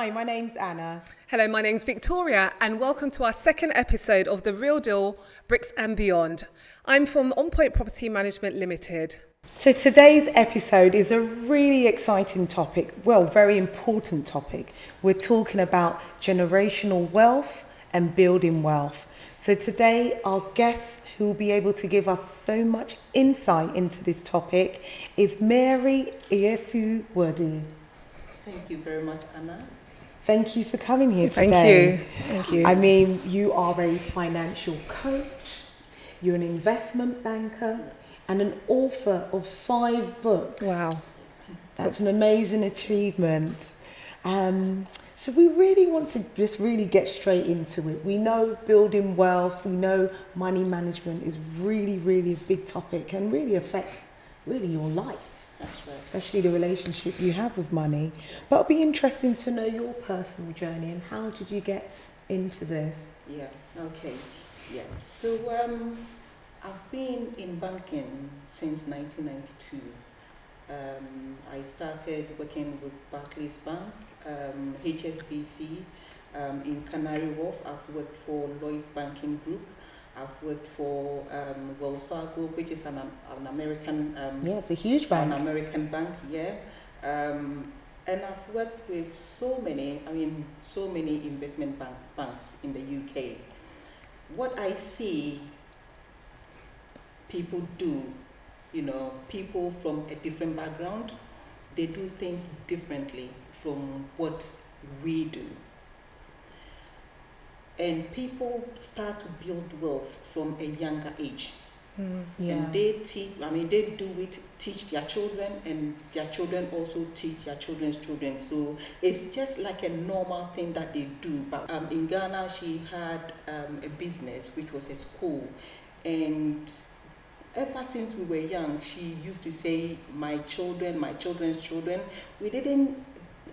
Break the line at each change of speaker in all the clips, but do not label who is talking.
Hi, my name's Anna.
Hello, my name's Victoria, and welcome to our second episode of The Real Deal, Bricks and Beyond. I'm from On Point Property Management Limited.
So today's episode is a really exciting topic, very important topic. We're talking about generational wealth and building wealth. So today our guest who will be able to give us so much insight into this topic is Mary Boadu.
Thank you very much, Anna.
Thank you for coming here today.
Thank you.
I mean, you are a financial coach, you're an investment banker, and an author of 5 books.
Wow.
That's an amazing achievement. So we really want to just really get straight into it. We know building wealth, we know money management is really, really a big topic and really affects your life.
That's right.
Especially the relationship you have with money. But it'll be interesting to know your personal journey and how did you get into this?
Yeah, okay. Yeah. So I've been in banking since 1992. I started working with Barclays Bank, HSBC, in Canary Wharf. I've worked for Lloyds Banking Group. I've worked for Wells Fargo, which is an American...
it's a huge bank.
An American bank, yeah. And I've worked with so many investment banks in the UK. What I see people do, people from a different background, they do things differently from what we do. And people start to build wealth from a younger age. And they teach their children, and their children also teach their children's children. So it's just like a normal thing that they do. But in Ghana, she had a business, which was a school. And ever since we were young, she used to say, my children, my children's children. We didn't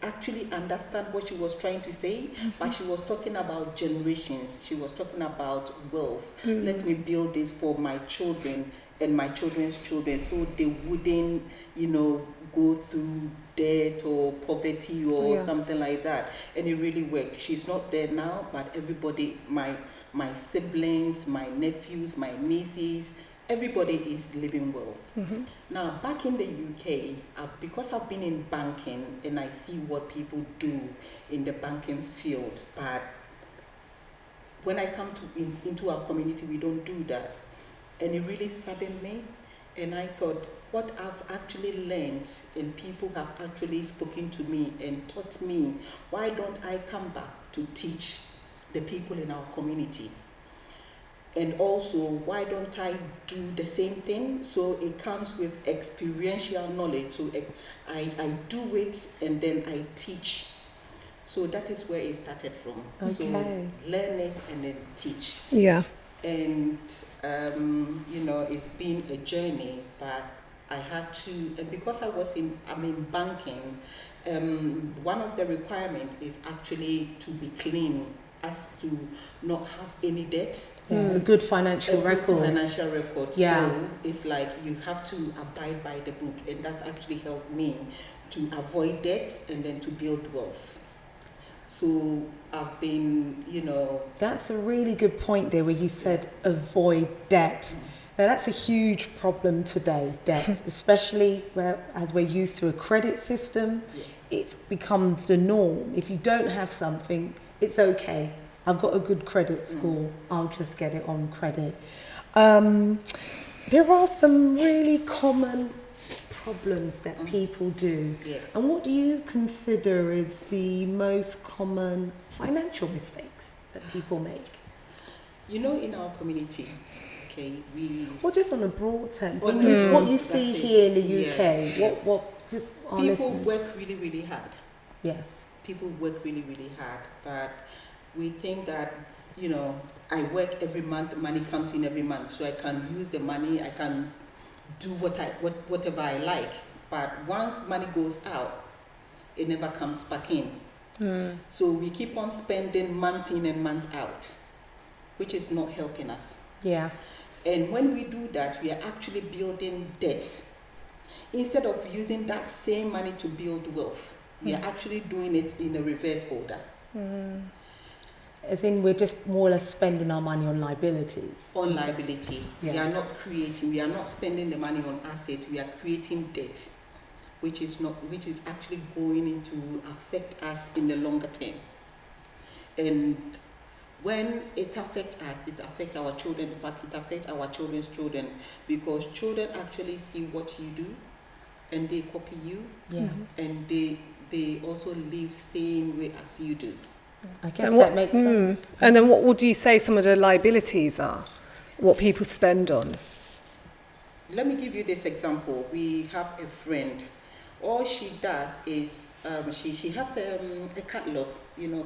actually understand what she was trying to say, but she was talking about generations. She was talking about wealth. Let me build this for my children and my children's children, so they wouldn't, go through debt or poverty or something like that. And it really worked. She's not there now, but everybody, my siblings, my nephews, my nieces, everybody is living well. Now, back in the UK, because I've been in banking and I see what people do in the banking field, but when I come into our community, we don't do that. And it really saddened me. And I thought, what I've actually learned, and people have actually spoken to me and taught me, why don't I come back to teach the people in our community? And also, why don't I do the same thing? So it comes with experiential knowledge. So I do it and then I teach. So that is where it started from.
Okay.
So learn it and then teach.
Yeah.
And, it's been a journey, but I had to, and because I'm in banking, one of the requirements is actually to be clean, as to not have any debt.
A good financial record.
Yeah. So it's like you have to abide by the book, and that's actually helped me to avoid debt and then to build wealth. So I've been,
That's a really good point there where you said avoid debt. Now that's a huge problem today, debt, especially as we're used to a credit system.
Yes.
It becomes the norm. If you don't have something, it's okay. I've got a good credit score. I'll just get it on credit. There are some really common problems that people do.
Yes.
And what do you consider is the most common financial mistakes that people make?
In our community,
Well, just on a broad term, what you see here in the UK,
people work really, really hard.
Yes.
People work really, really hard, but we think that, I work every month, money comes in every month, so I can use the money, I can do whatever I like. But once money goes out, it never comes back in. So we keep on spending month in and month out, which is not helping us.
Yeah.
And when we do that, we are actually building debt. Instead of using that same money to build wealth, We are actually doing it in a reverse order.
I think we're just more or less spending our money on liabilities.
On liability.
Yeah.
We are not creating, we are not spending the money on assets, we are creating debt, which is actually going to affect us in the longer term. And when it affects us, it affects our children. In fact, it affects our children's children, because children actually see what you do and they copy you.
Yeah.
And they also live same way as you do.
I guess that makes sense.
And then what would you say some of the liabilities are? What people spend on?
Let me give you this example. We have a friend. All she does is she has a catalog,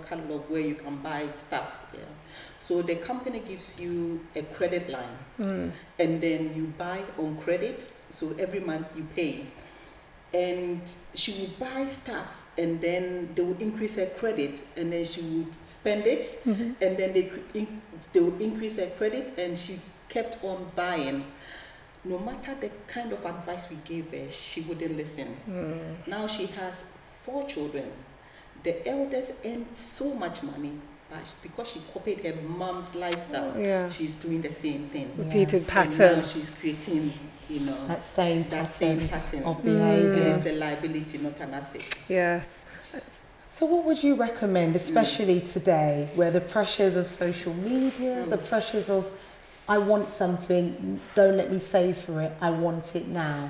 catalog where you can buy stuff. Yeah. So the company gives you a credit line, and then you buy on credit. So every month you pay, and she will buy stuff, and then they will increase her credit, and then she would spend it, and then they will increase her credit, and she kept on buying. No matter the kind of advice we gave her, she wouldn't listen. Now she has 4 children. The eldest earns so much money, but because she copied her mom's lifestyle, she's doing the same thing.
Repeated pattern.
And now she's creating,
that same
pattern
of behaviour.
And it's a liability, not an asset.
Yes.
So what would you recommend, especially today, where the pressures of social media, the pressures of I want something, don't let me save for it, I want it now.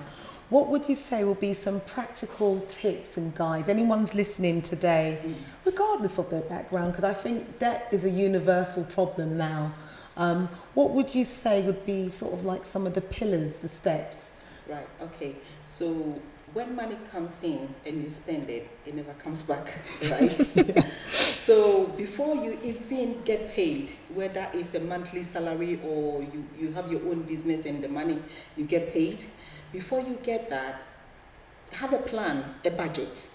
What would you say will be some practical tips and guides? Anyone's listening today, regardless of their background, because I think debt is a universal problem now. What would you say would be sort of like some of the pillars, the steps?
Right, okay. So when money comes in and you spend it, it never comes back, right? So before you even get paid, whether it's a monthly salary or you have your own business and the money you get paid, before you get that, have a plan, a budget.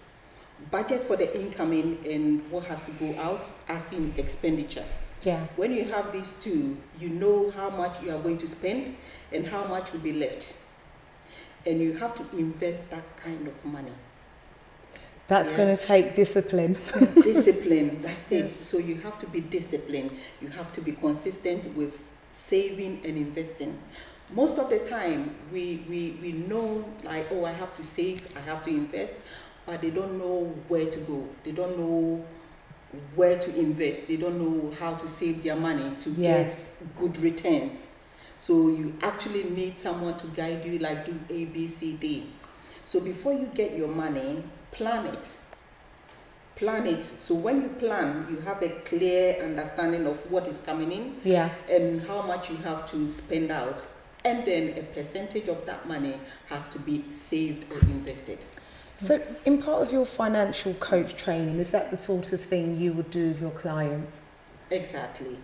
Budget for the incoming and what has to go out, as in expenditure.
Yeah.
When you have these two, you know how much you are going to spend and how much will be left. And you have to invest that kind of money.
That's going to take discipline.
Discipline, that's it. So you have to be disciplined. You have to be consistent with saving and investing. Most of the time, we know, like, oh, I have to save, I have to invest, but they don't know where to go. They don't know where to invest. They don't know how to save their money to get good returns. So you actually need someone to guide you, like do A, B, C, D. So before you get your money, plan it. Plan it. So when you plan, you have a clear understanding of what is coming in and how much you have to spend out. And then a percentage of that money has to be saved or invested.
So in part of your financial coach training, is that the sort of thing you would do with your clients?
Exactly.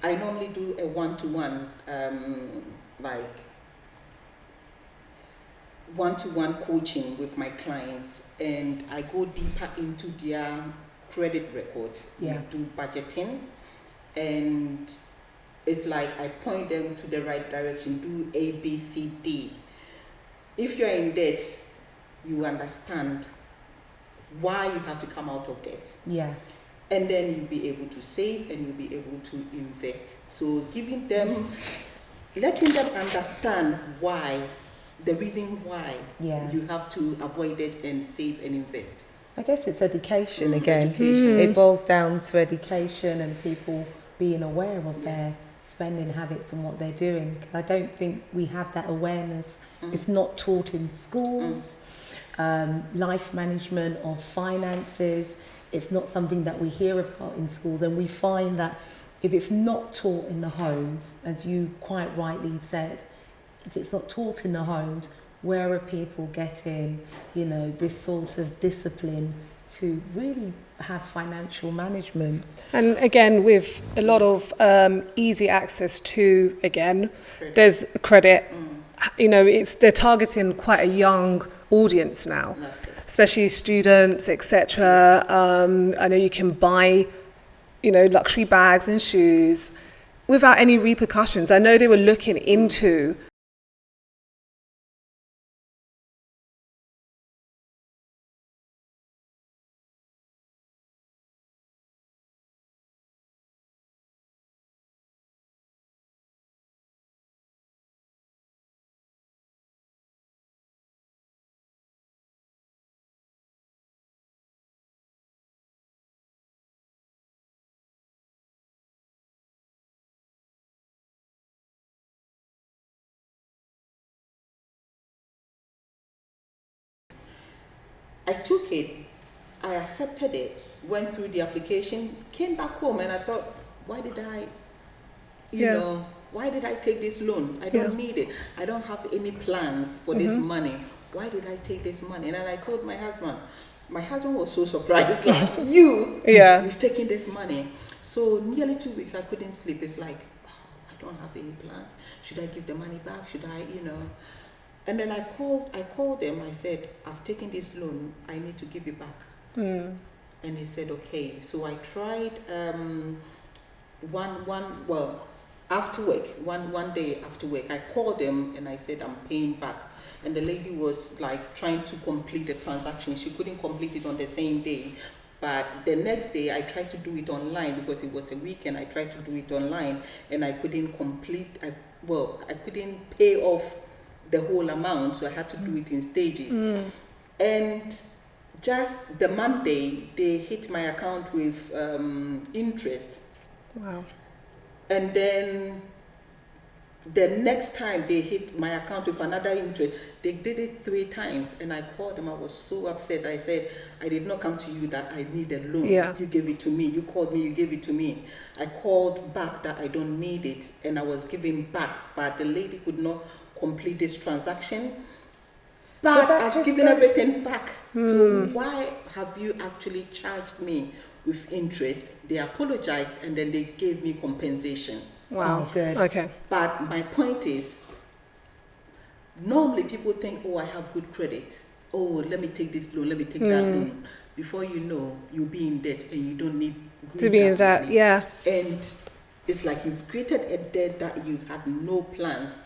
I normally do a one-to-one, one-to-one coaching with my clients, and I go deeper into their credit records. We do budgeting, and it's like I point them to the right direction, do A, B, C, D. If you're in debt, you understand why you have to come out of debt.
Yes.
And then you'll be able to save and you'll be able to invest. So giving them, letting them understand why, the reason why you have to avoid it and save and invest.
I guess it's education again.
Education.
It boils down to education and people being aware of their spending habits and what they're doing. I don't think we have that awareness. It's not taught in schools. Life management of finances. It's not something that we hear about in schools, and we find that if it's not taught in the homes, as you quite rightly said, if it's not taught in the homes, where are people getting, this sort of discipline to really have financial management?
And again, with a lot of easy access to, there's credit. They're targeting quite a young audience now. Especially students, etc. I know you can buy, luxury bags and shoes without any repercussions. I know they were looking into
I took it, I accepted it, went through the application, came back home, and I thought, why did I, why did I take this loan? I don't need it. I don't have any plans for this money. Why did I take this money? And then I told my husband. My husband was so surprised, like, you've taken this money. So nearly 2 weeks, I couldn't sleep. It's like, I don't have any plans. Should I give the money back? Should I, And then I called them. I said, I've taken this loan. I need to give it back. And he said, okay. So I tried after work, one day after work, I called them and I said, I'm paying back. And the lady was like trying to complete the transaction. She couldn't complete it on the same day. But the next day I tried to do it online because it was a weekend. I tried to do it online and I couldn't I couldn't pay off the whole amount. So I had to do it in stages. And just the Monday, they hit my account with interest.
Wow.
And then the next time they hit my account with another interest, they did it 3 times. And I called them. I was so upset. I said, I did not come to you that I need a loan.
Yeah.
You gave it to me. You called me, you gave it to me. I called back that I don't need it. And I was giving back. But the lady could not complete this transaction. But I've given everything back. So why have you actually charged me with interest? They apologized and then they gave me compensation.
Wow.
Oh, good.
Okay.
But my point is, normally people think, oh, I have good credit. Oh, let me take this loan, let me take that loan. Before you know, you'll be in debt and you don't need
To be in that,
money.
yeah.
And it's like you've created a debt that you had no plans.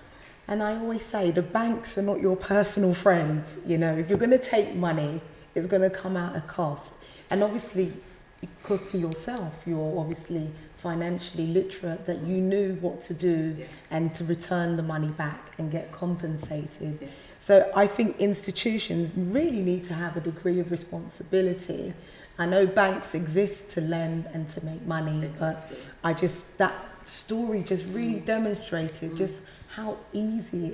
And I always say the banks are not your personal friends. If you're going to take money, it's going to come at a cost. And obviously, because for yourself, you're obviously financially literate, that you knew what to do and to return the money back and get compensated.
Yeah.
So I think institutions really need to have a degree of responsibility. I know banks exist to lend and to make money,
Exactly.
but that story just really demonstrated just how easy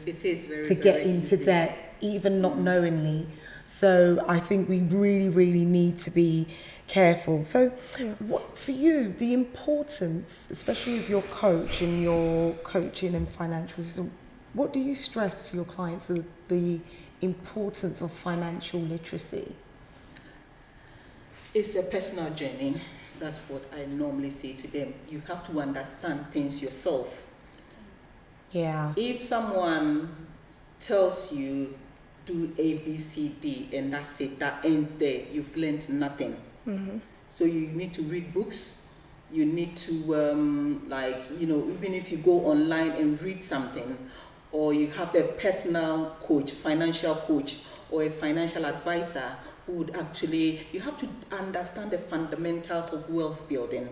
it is
very,
to get
very
into
easy.
debt, even not knowingly. So I think we really, really need to be careful. So what, for you, the importance, especially of your coach and your coaching and financial system, what do you stress to your clients of the importance of financial literacy?
It's a personal journey. That's what I normally say to them. You have to understand things yourself.
Yeah.
If someone tells you do A, B, C, D, and that's it, that ends there, you've learned nothing. So you need to read books. You need to, even if you go online and read something, or you have a personal coach, financial coach, or a financial advisor who would actually, you have to understand the fundamentals of wealth building,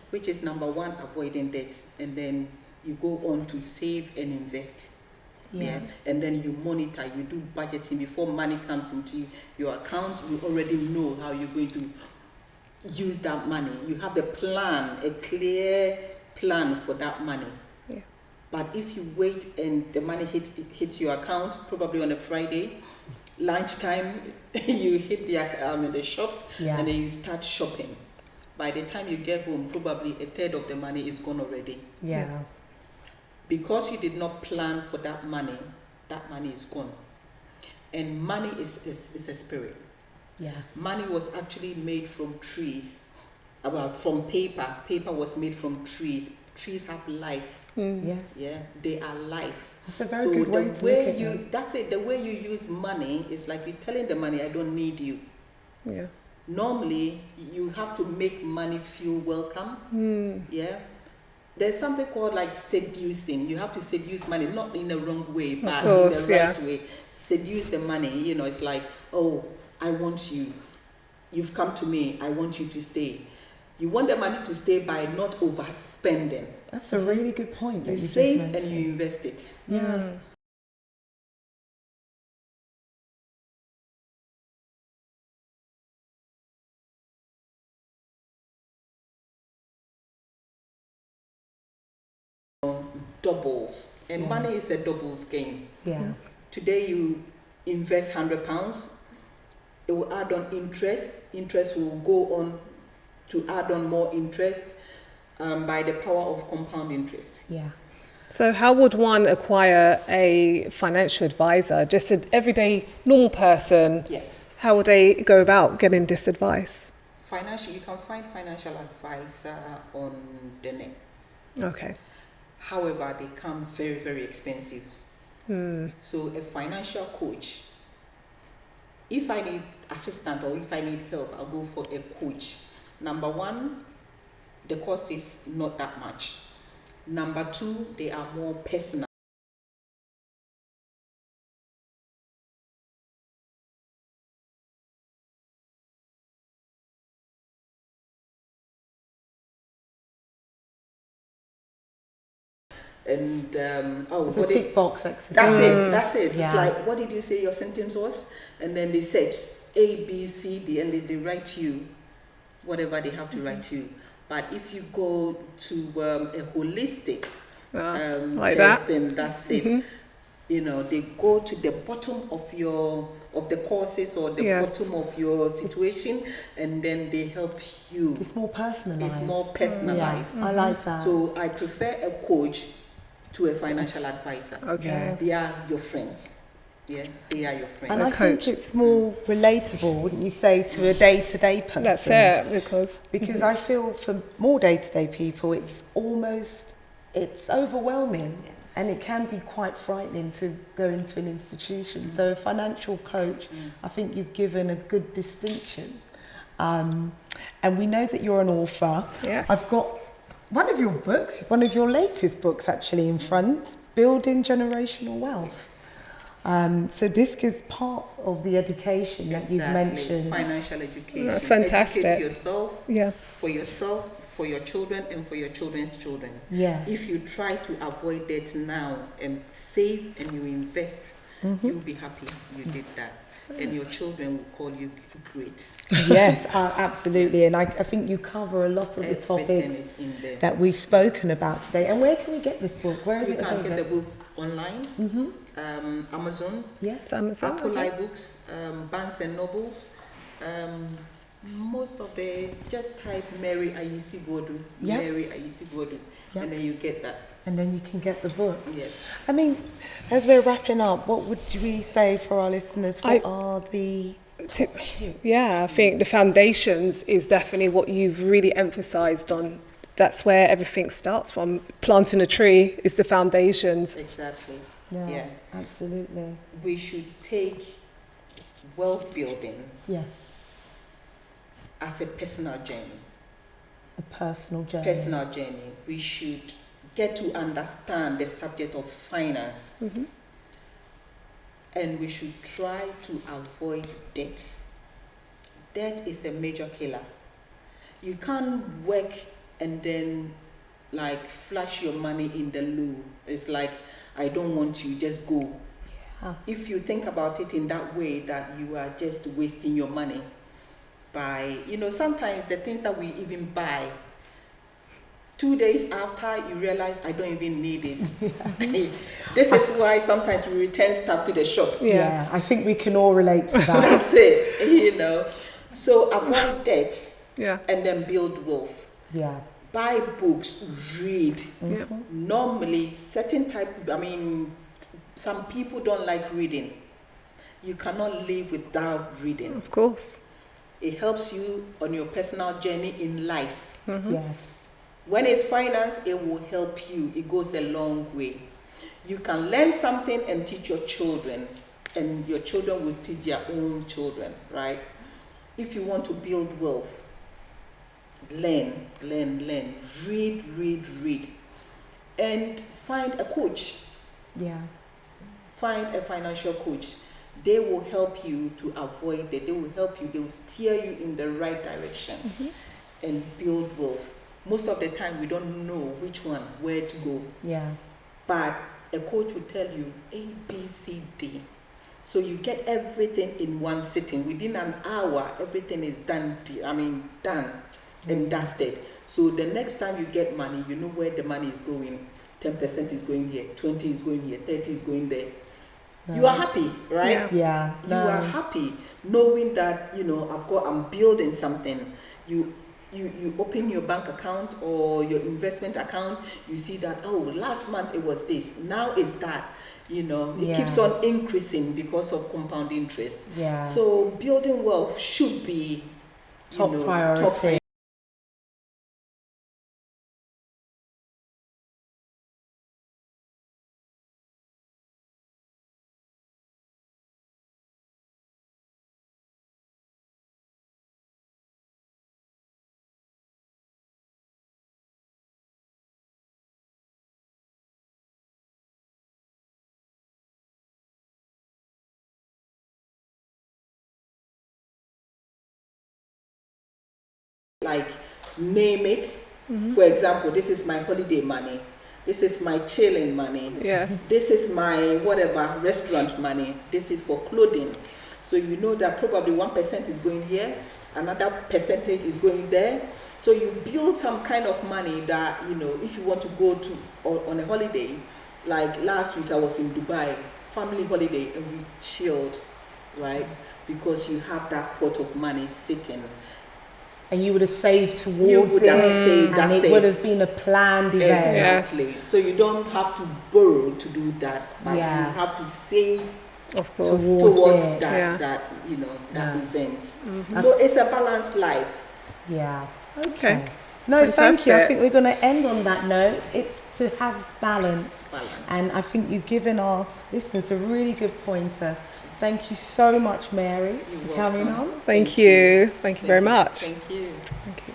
which is number 1, avoiding debt, and then you go on to save and invest. Yeah. And then you monitor, you do budgeting before money comes into your account. You already know how you're going to use that money. You have a plan, a clear plan for that money.
Yeah.
But if you wait and the money hits your account, probably on a Friday, lunchtime, you hit the shops and then you start shopping. By the time you get home, probably a third of the money is gone already.
Yeah.
Because you did not plan for that money is gone. And money is a spirit.
Yeah.
Money was actually made from trees, from paper. Paper was made from trees. Trees have life.
Yes.
Yeah, they are life.
That's a very good way to look at it.
That's it. The way you use money is like you're telling the money, I don't need you.
Yeah.
Normally, you have to make money feel welcome. Yeah. There's something called like seducing. You have to seduce money, not in a wrong way, but in the right way. Seduce the money. It's like, oh, I want you. You've come to me. I want you to stay. You want the money to stay by not overspending.
That's a really good point.
You save and you invest it.
Yeah.
Doubles. And money is a doubles game.
Yeah.
Today you invest £100. it will add on interest. Interest will go on to add on more interest by the power of compound interest.
Yeah.
So how would one acquire a financial advisor? Just an everyday normal person.
Yeah.
How would they go about getting this advice?
You can find financial advisor on the net.
Okay.
However, they come very, very expensive. So a financial coach, if I need assistance or if I need help, I'll go for a coach. Number one, the cost is not that much. Number two, they are more personal. And
It's a tick box exercise.
that's it.
Yeah.
It's like, what did you say your symptoms was? And then they search A, B, C, D, and they write you whatever they have to write you. But if you go to a holistic
like that.
person, that's it. You know, they go to the bottom of the causes or the bottom of your situation, and then they help you.
It's more personalized.
It's more personalized.
Yeah, I like that.
So I prefer a coach to a financial advisor.
Okay.
They are your friends. Yeah, they are your friends.
And
So
I
coach.
think it's more relatable, wouldn't you say, to a day-to-day person?
That's it,
Because I feel for more day-to-day people, it's overwhelming.
Yeah.
And it can be quite frightening to go into an institution. So a financial coach, I think you've given a good distinction. And we know that you're an author.
Yes.
I've got one of your books, one of your latest books actually in front, Building Generational Wealth. So this gives part of the education that you've mentioned.
Financial education.
That's fantastic.
Educate yourself,
Yeah.
for yourself, for your children, and for your children's children.
Yeah.
If you try to avoid debt now and save and you invest, you'll be happy you did that. And your children will call you great.
Yes, absolutely. And I think you cover a lot of the
Everything
topics
is in there.
that we've spoken about today. And where can we get this book? Where is
You
it
can
available?
get the book online, Amazon,
Yeah.
It's Amazon.
Apple
Okay.
iBooks, Barnes and Nobles. Most of just type Mary Boadu,
Yeah.
Mary Boadu,
Yeah.
and then you get that.
And then you can get the book.
Yes.
I mean, as we're wrapping up, what would we say for our listeners? What are the...
Yeah, I think the foundations is definitely what you've really emphasised on. That's where everything starts from. Planting a tree is the foundations.
Exactly.
Yeah, absolutely.
We should take wealth building
Yes,
as a personal journey.
a personal journey.
Personal journey. We should get to understand the subject of finance. And we should try to avoid debt. Debt is a major killer. You can't work and then like flash your money in the loo. It's like, I don't want you, just go.
Yeah.
If you think about it in that way, that you are just wasting your money by, sometimes the things that we even buy, 2 days after you realize I don't even need this. This is why sometimes we return stuff to the shop.
Yes.
Yeah, I think we can all relate to that.
That's it, So avoid debt and then build wealth.
Yeah.
Buy books, read.
Yeah.
Normally, some people don't like reading. You cannot live without reading.
Of course.
It helps you on your personal journey in life.
Yes.
When it's finance, it will help you. It goes a long way. You can learn something and teach your children, and your children will teach their own children, right? If you want to build wealth, learn. Read. And find a coach.
Yeah.
Find a financial coach. They will help you to avoid that. They will help you. They will steer you in the right direction and build wealth. Most of the time, we don't know where to go.
Yeah.
But a coach will tell you A, B, C, D. So you get everything in one sitting. Within an hour, everything is done and dusted. So the next time you get money, you know where the money is going. 10% is going here, 20 is going here, 30 is going there. You are happy, right?
Yeah.
You are happy knowing that, you know, I'm building something. You open your bank account or your investment account, you see that, oh, last month it was this, now it's that. You know, it keeps on increasing because of compound interest.
Yeah.
So building wealth should be
top priority.
Like, name it. For example, this is my holiday money. This is my chilling money.
Yes.
This is my whatever restaurant money. This is for clothing. So you know that probably 1% is going here, another percentage is going there. So you build some kind of money that, you know, if you want to go to on a holiday, like last week I was in Dubai, family holiday, and we chilled, right? Because you have that pot of money sitting.
And you would have saved towards
You would have saved,
and it would have been a planned event.
Exactly.
Yes.
So you don't have to borrow to do that, but you have to save,
of course,
towards
it.
that you know, that event. So it's a balanced life.
Yeah.
Okay.
No, thank you. I
Fantastic.
think we're going to end on that note. It's to have balance. And I think you've given our listeners a really good pointer. Thank you so much, Mary, for coming on.
Thank you. Thank you very much.
Thank you.
Thank you.